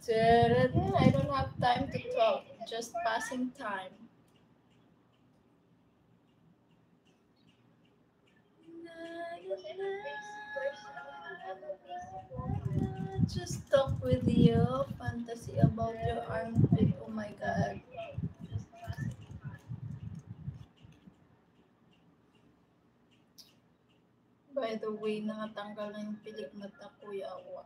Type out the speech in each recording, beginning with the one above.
I don't have time to talk. Just passing time. Just talk with you. Fantasy about your armpit. Oh my god. By the way, nakatanggal na yung pilik mata, Kuya Awa.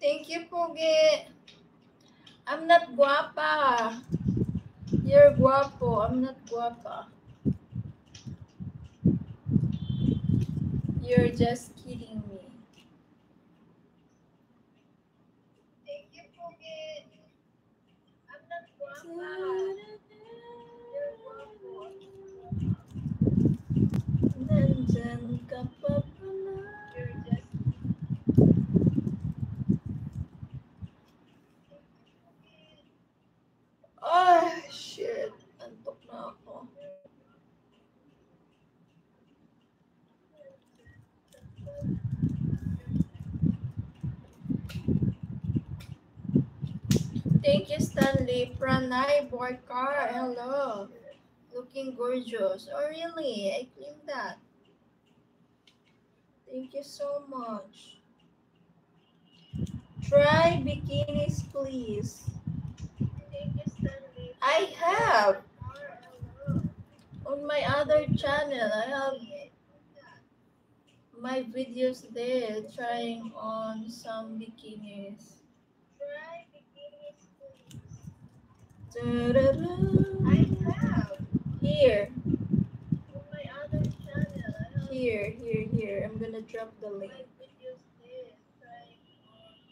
Thank you, Pogi. I'm not guapa. You're guapo. I'm not guapa. You're just kidding me. Thank you, Pogi. I'm not guapa. You're guapo. Nandyan ka pa pala. You're just oh, shit. Antok na ako. Thank you, Stanley. Pranay Borkar. Hello. Looking gorgeous. Oh, really? I cleaned that. Thank you so much. Try bikinis, please. Thank you, Stanley. I have. On my other channel, I have my videos there trying on some bikinis. Try bikinis, please. I have. Here. On my other channel, I have here. I'm gonna drop the link. My videos there trying on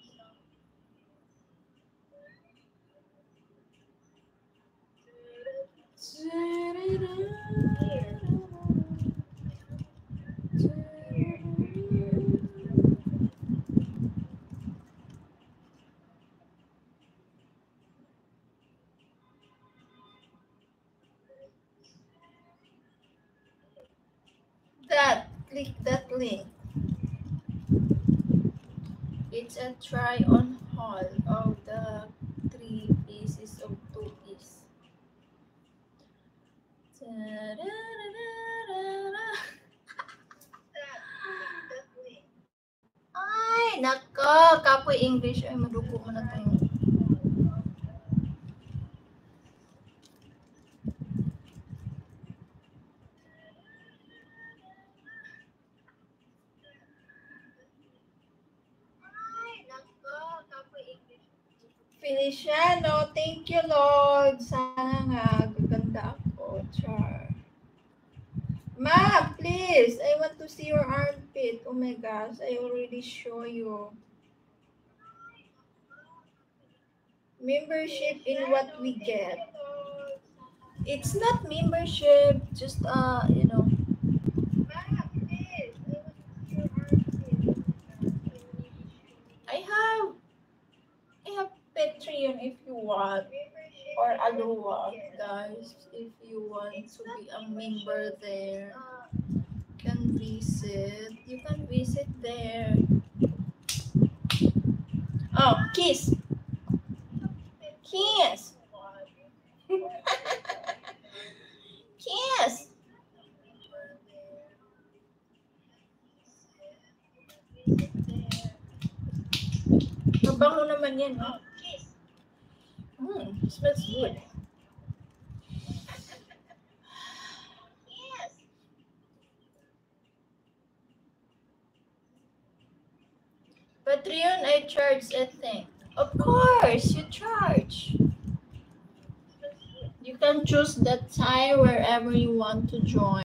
click that link. It's a try on haul of the 3 pieces of 2 piece. Ay, nako, kapoy English. Ay, madugo mo na tayo. Feliciano, thank you, Lord. Sana nga, gaganda ako. Char. Ma, please. I want to see your armpit. Oh my gosh, I already show you. Membership in what we get. It's not membership, just you know. Ma, please. I have Patreon if you want, or Aloha, guys. If you want to be a member there, can visit. You can visit there. Oh, kiss. Kiss. Kiss. Mabango naman yan. Oh. Smells good. Patreon, I charge, I think. Of course, you charge. You can choose the time wherever you want to join.